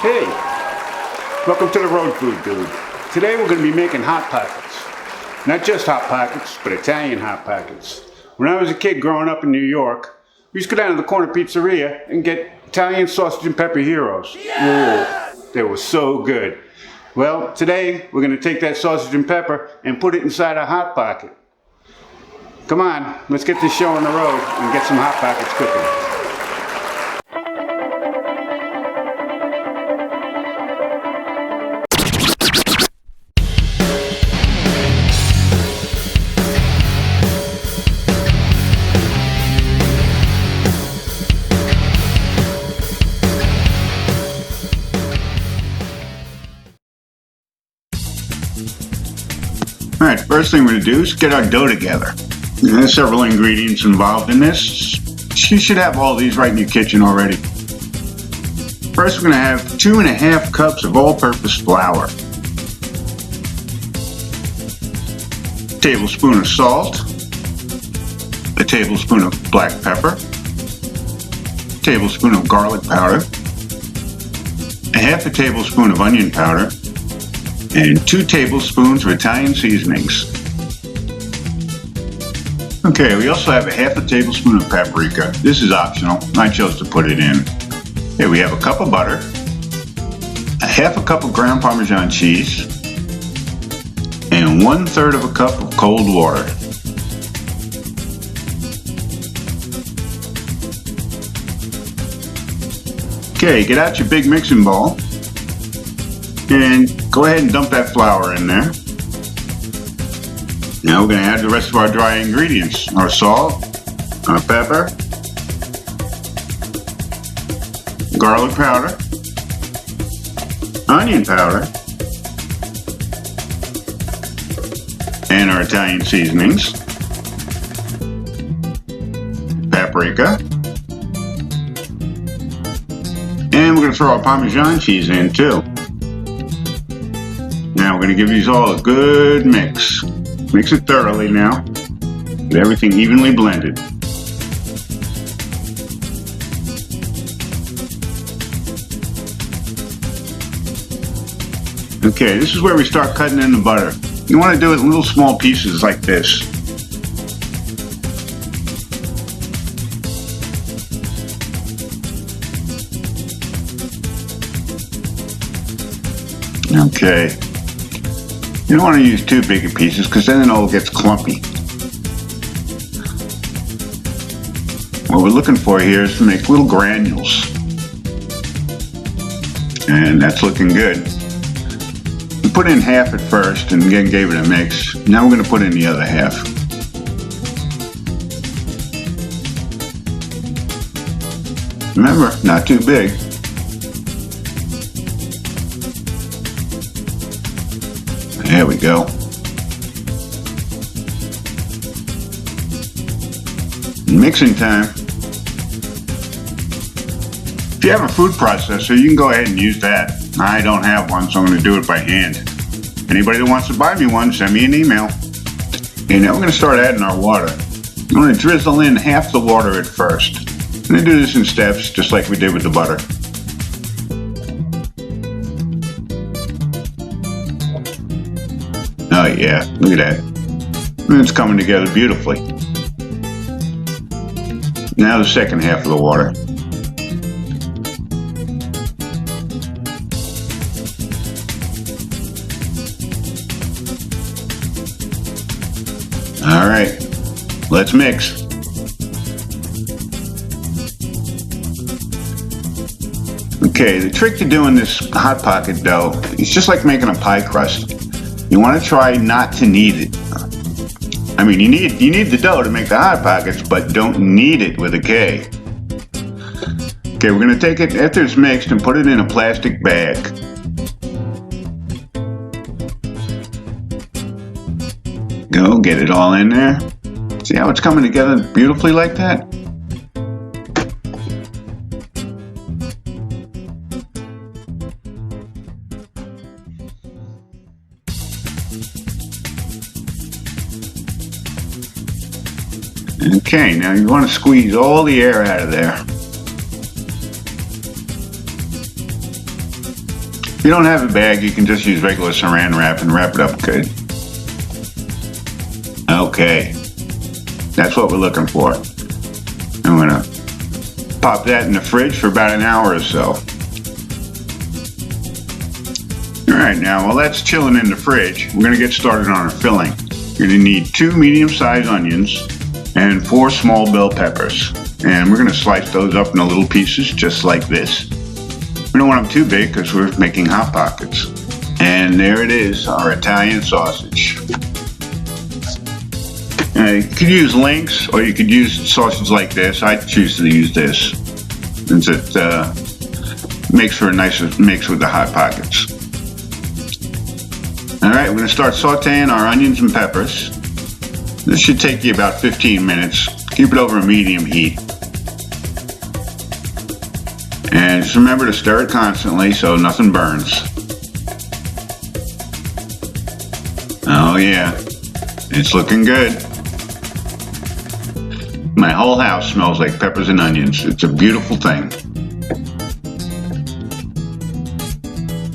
Hey, welcome to the Road Food Dude. Today we're going to be making Hot Pockets. Not just Hot Pockets, but Italian Hot Pockets. When I was a kid growing up in New York, we used to go down to the corner pizzeria and get Italian sausage and pepper heroes. Yes! Whoa, they were so good. Well, today we're going to take that sausage and pepper and put it inside a Hot Pocket. Come on, let's get this show on the road and get some Hot Pockets cooking. Alright, first thing we're going to do is get our dough together. There's several ingredients involved in this. You should have all these right in your kitchen already. First we're going to have 2.5 cups of all-purpose flour. A tablespoon of salt. A tablespoon of black pepper. A tablespoon of garlic powder. A half a tablespoon of onion powder. And 2 tablespoons of Italian seasonings. Okay, we also have a half a tablespoon of paprika. This is optional. I chose to put it in. Here we have a cup of butter, a half a cup of ground Parmesan cheese, and 1/3 of a cup of cold water. Okay, get out your big mixing bowl and go ahead and dump that flour in there. Now we're going to add the rest of our dry ingredients. Our salt, our pepper, garlic powder, onion powder, and our Italian seasonings, paprika, and we're going to throw our Parmesan cheese in too. Now we're going to give these all a good mix. Mix it thoroughly now. Get everything evenly blended. Okay, this is where we start cutting in the butter. You want to do it in little small pieces like this. Okay. You don't want to use too big of pieces because then it all gets clumpy. What we're looking for here is to make little granules. And that's looking good. We put in half at first and then gave it a mix. Now we're going to put in the other half. Remember, not too big. There we go. Mixing time. If you have a food processor, you can go ahead and use that. I don't have one, so I'm going to do it by hand. Anybody that wants to buy me one, send me an email. Okay, now we're going to start adding our water. I'm going to drizzle in half the water at first. I'm going to do this in steps, just like we did with the butter. Oh yeah, look at that. It's coming together beautifully. Now the second half of the water. All right, let's mix. Okay, the trick to doing this Hot Pocket dough is just like making a pie crust. You want to try not to knead it. I mean, you need the dough to make the Hot Pockets, but don't knead it with a K. Okay, we're going to take it after it's mixed and put it in a plastic bag. Go, get it all in there. See how it's coming together beautifully like that? Okay, now you want to squeeze all the air out of there. If you don't have a bag, you can just use regular saran wrap and wrap it up good. Okay, that's what we're looking for. I'm gonna pop that in the fridge for about an hour or so. Alright, now while that's chilling in the fridge, we're gonna get started on our filling. You're gonna need 2 medium-sized onions and 4 small bell peppers. And we're gonna slice those up into little pieces just like this. We don't want them too big because we're making Hot Pockets. And there it is, our Italian sausage. You could use links or you could use sausage like this. I choose to use this since it makes for a nicer mix with the Hot Pockets. Alright, we're going to start sauteing our onions and peppers. This should take you about 15 minutes. Keep it over a medium heat. And just remember to stir it constantly so nothing burns. Oh yeah, it's looking good. My whole house smells like peppers and onions. It's a beautiful thing.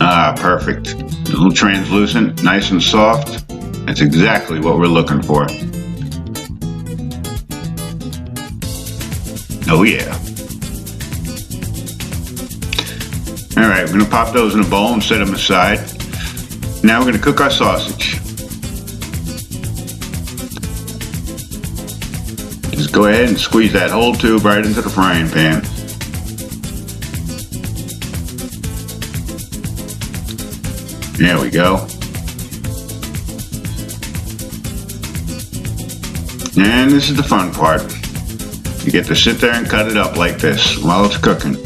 Ah, perfect. A little translucent, nice and soft. That's exactly what we're looking for. Oh yeah. Alright, we're going to pop those in a bowl and set them aside. Now we're going to cook our sausage. Just go ahead and squeeze that whole tube right into the frying pan. There we go. And this is the fun part. You get to sit there and cut it up like this while it's cooking.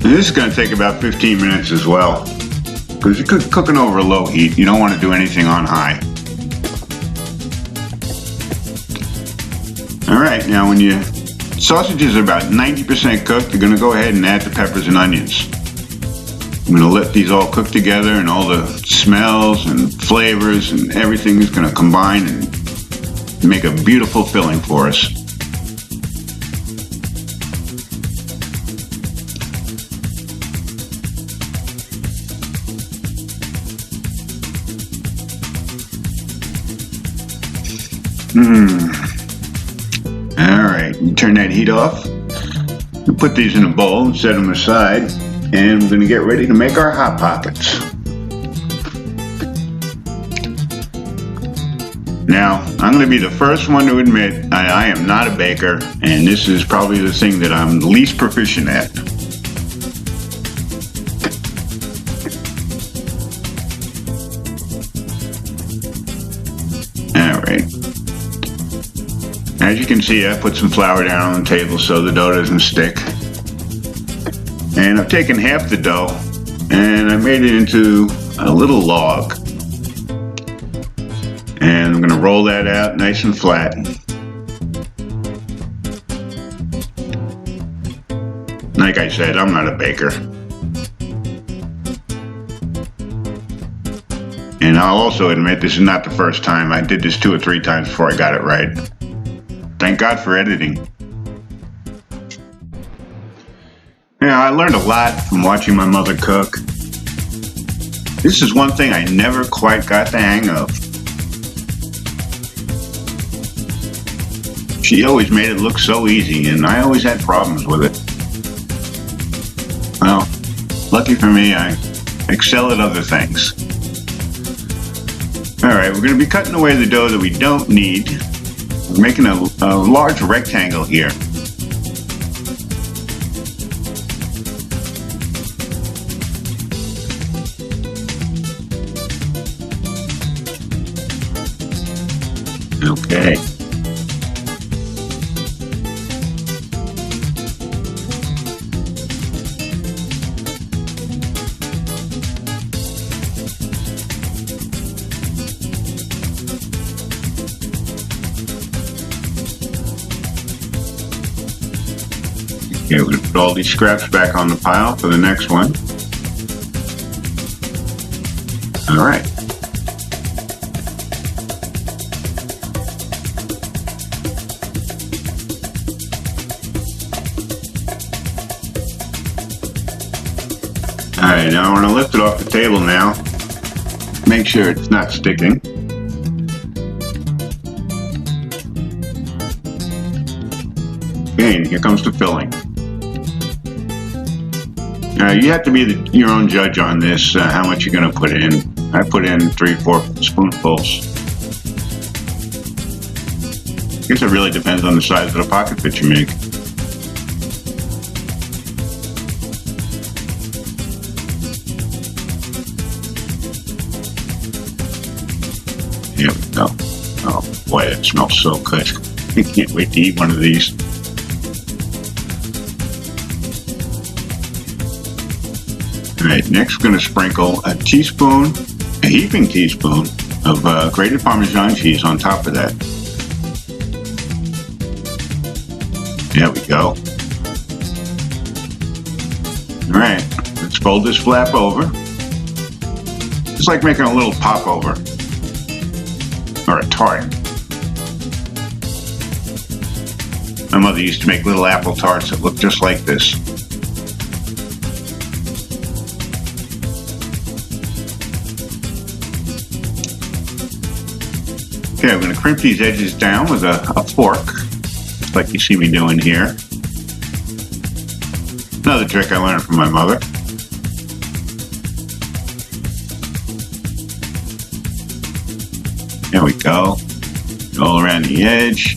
And this is going to take about 15 minutes as well. Because you're cooking over a low heat, you don't want to do anything on high. Alright, now when your sausages are about 90% cooked, you're going to go ahead and add the peppers and onions. I'm going to let these all cook together and all the smells and flavors and everything is going to combine and make a beautiful filling for us. Alright, you turn that heat off. We put these in a bowl and set them aside. And we're going to get ready to make our Hot Pockets. Now, I'm going to be the first one to admit I am not a baker. And this is probably the thing that I'm least proficient at. Alright. As you can see, I put some flour down on the table so the dough doesn't stick. And I've taken half the dough and I made it into a little log. And I'm going to roll that out nice and flat. Like I said, I'm not a baker. And I'll also admit this is not the first time. I did this 2 or 3 times before I got it right. Thank God for editing. Yeah, I learned a lot from watching my mother cook. This is one thing I never quite got the hang of. She always made it look so easy, and I always had problems with it. Well, lucky for me, I excel at other things. Alright, we're going to be cutting away the dough that we don't need. We're making a large rectangle here. Okay. Okay, we're going to put all these scraps back on the pile for the next one. All right. Alright, now I want to lift it off the table now. Make sure it's not sticking. Okay, and here comes the filling. You have to be your own judge on this, how much you're going to put in. I put in 3-4 spoonfuls. I guess it really depends on the size of the pocket that you make. Here we go. Oh boy, it smells so good. I can't wait to eat one of these. Alright, next we're going to sprinkle a heaping teaspoon of grated Parmesan cheese on top of that. There we go. Alright, let's fold this flap over. It's like making a little popover. Or a tart. My mother used to make little apple tarts that looked just like this. Okay, I'm going to crimp these edges down with a fork, like you see me doing here. Another trick I learned from my mother. There we go. All around the edge.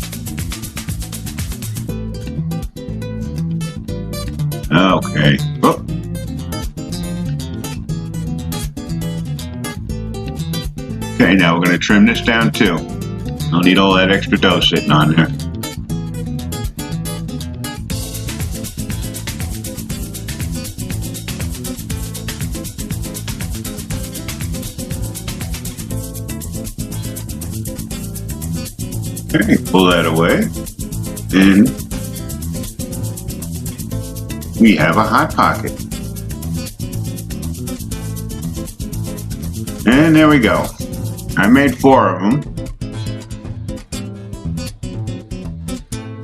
Okay. Oh. Okay, now we're going to trim this down too. Don't need all that extra dough sitting on there. Okay, pull that away. And we have a Hot Pocket. And there we go. I made 4 of them.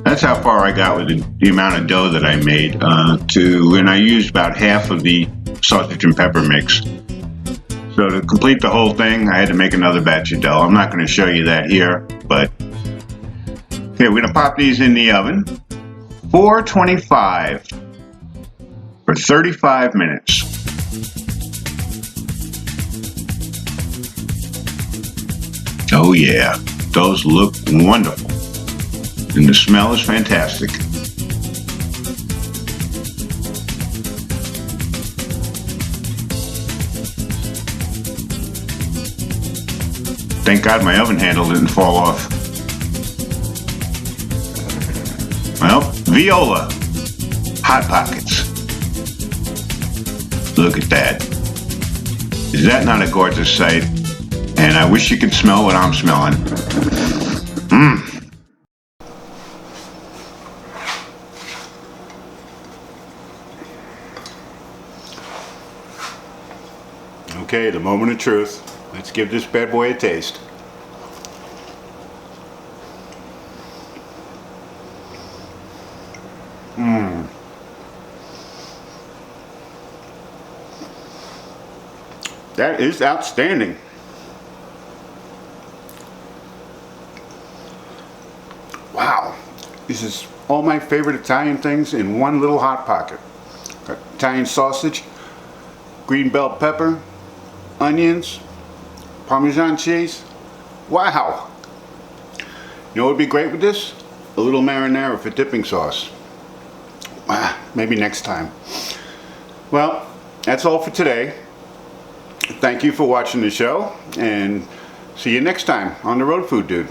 That's how far I got with the amount of dough that I made. And I used about half of the sausage and pepper mix. So to complete the whole thing, I had to make another batch of dough. I'm not going to show you that here, but okay, we're going to pop these in the oven. 425 for 35 minutes. Oh yeah, those look wonderful. And the smell is fantastic. Thank God my oven handle didn't fall off. Well, Viola Hot Pockets. Look at that. Is that not a gorgeous sight? And I wish you could smell what I'm smelling. Mmm. Okay, the moment of truth. Let's give this bad boy a taste. Mmm. That is outstanding. Wow. This is all my favorite Italian things in one little Hot Pocket. Got Italian sausage, green bell pepper, onions, Parmesan cheese. Wow! You know what would be great with this? A little marinara for dipping sauce. Maybe next time. Well, that's all for today. Thank you for watching the show, and see you next time on The Road Food Dude.